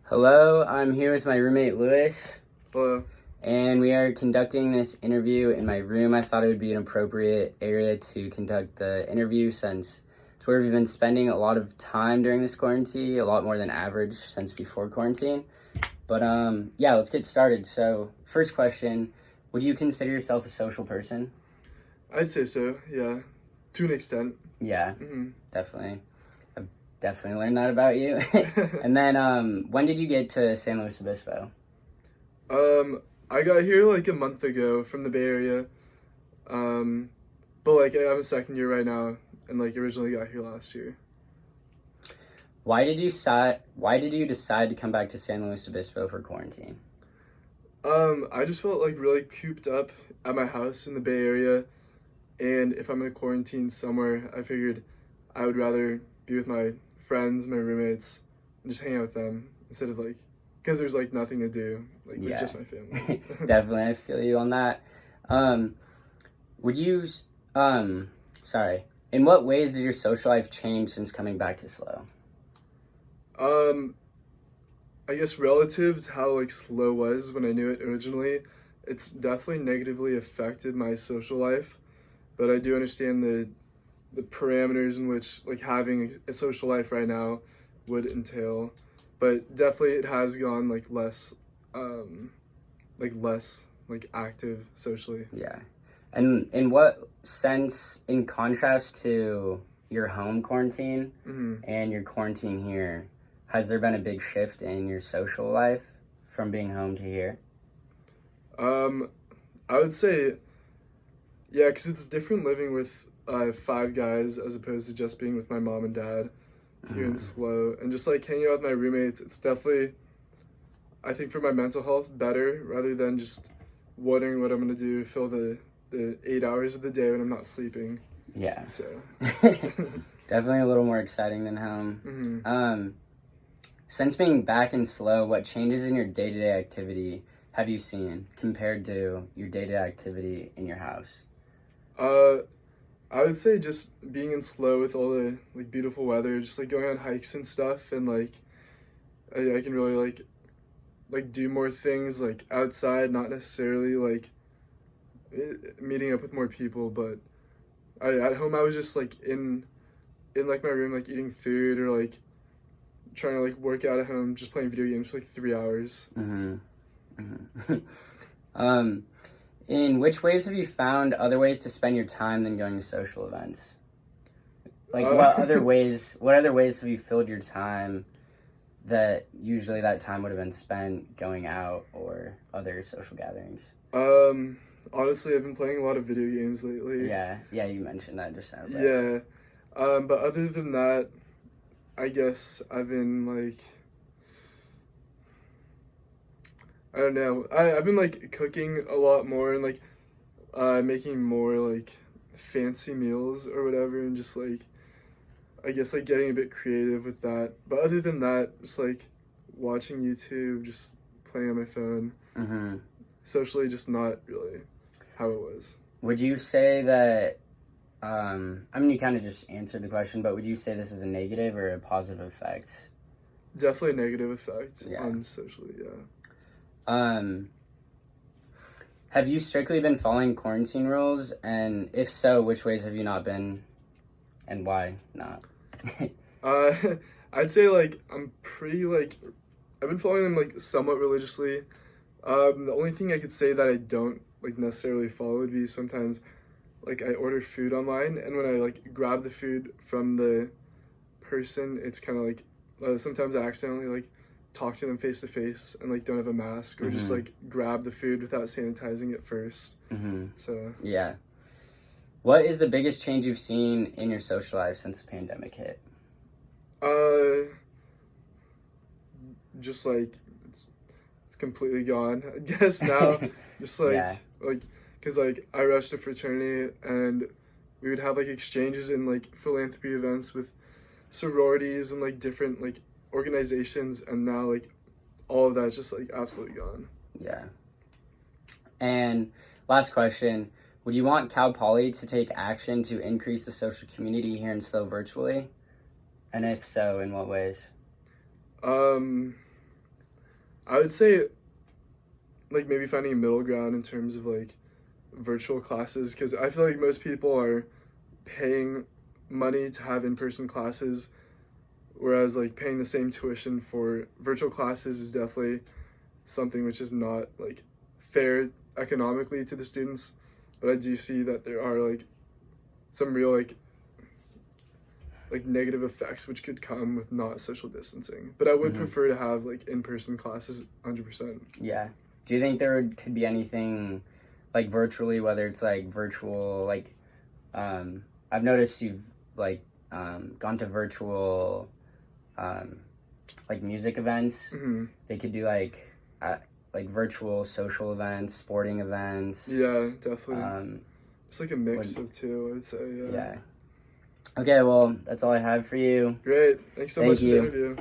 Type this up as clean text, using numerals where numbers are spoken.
Hello, I'm here with my roommate Lewis, Hello. and we are conducting this interview in my room. I thought it would be an appropriate area to conduct the interview since it's where we've been spending a lot of time during this quarantine, a lot more than average since before quarantine. But yeah, let's get started. So, first question, would you consider yourself a social person? I'd say so, yeah. To an extent. Yeah, hmm definitely. I've definitely learned that about you. And then, when did you get to San Luis Obispo? I got here like a month ago from the Bay Area. But like I'm a second year right now and like originally got here last year. Why did you decide to come back to San Luis Obispo for quarantine? I just felt like really cooped up at my house in the Bay Area, and if I'm in a quarantine somewhere, I figured I would rather be with my friends, my roommates, and just hang out with them instead of like because there's like nothing to do like with Yeah. just my family. Definitely, I feel you on that. Um, would you, sorry, in what ways did your social life change since coming back to SLO? Um, I guess relative to how like slow was when I knew it originally, it's definitely negatively affected my social life. But I do understand the parameters in which like having a social life right now would entail. But definitely it has gone less like active socially. Yeah. And in what sense, in contrast to your home quarantine hmm and your quarantine here, has there been a big shift in your social life from being home to here? I would say yeah, because it's different living with five guys as opposed to just being with my mom and dad here in Mhm. SLO, and just like hanging out with my roommates. It's definitely, I think, for my mental health better rather than just wondering what I'm gonna do to fill the 8 hours of the day when I'm not sleeping. Yeah. So, Definitely a little more exciting than home. hmm Since being back in SLO, what changes in your day-to-day activity have you seen compared to your day-to-day activity in your house? uh, I would say just being in SLO with all the like beautiful weather, just like going on hikes and stuff, and like I can really like do more things like outside, not necessarily like meeting up with more people, but at home I was just like in like my room like eating food or like trying to like work out at home, just playing video games for like 3 hours. Mm-hmm. Mm-hmm. um, in which ways have you found other ways to spend your time than going to social events? Like, what other Uh, ways? What other ways have you filled your time that usually that time would have been spent going out or other social gatherings? um, honestly, I've been playing a lot of video games lately. Yeah, you mentioned that just now, but Yeah, but other than that, I guess I've been like I don't know. I've been like cooking a lot more and like making more like fancy meals or whatever, and just like I guess like getting a bit creative with that. But other than that, just like watching YouTube, just playing on my phone. hmm Socially, just not really how it was. would you say that? I mean, you kind of just answered the question, but would you say this is a negative or a positive effect? Definitely a negative effect Yeah. on socially, yeah. Um, have you strictly been following quarantine rules? And if so, which ways have you not been, and why not? Uh, I'd say like I'm pretty like I've been following them like somewhat religiously. The only thing I could say that I don't like necessarily follow would be sometimes like I order food online, and when I like grab the food from the person, it's kind of like sometimes I accidentally like talk to them face to face and like don't have a mask, or just hmm like grab the food without sanitizing it first. hmm So Yeah. What is the biggest change you've seen in your social life since the pandemic hit? uh just like it's completely gone, I guess now. Just Yeah. like because like I rushed a fraternity, and we would have like exchanges in like philanthropy events with sororities and like different like organizations, and now like all of that's just like absolutely gone. Yeah. And last question, would you want Cal Poly to take action to increase the social community here in SLO virtually? And if so, in what ways? Um, I would say like maybe finding a middle ground in terms of like virtual classes, because I feel like most people are paying money to have in-person classes, whereas like paying the same tuition for virtual classes is definitely something which is not like fair economically to the students. But I do see that there are like some real like negative effects which could come with not social distancing. But I would prefer to have like in-person classes 100%. Yeah. Do you think could be anything like virtually, whether it's like virtual, like I've noticed you've like gone to virtual like music events. They could do like virtual social events, sporting events. Yeah, definitely. It's like a mix of two, I would say. Yeah. Okay, well, that's all I have for you. Great. Thanks so much for the you. interview.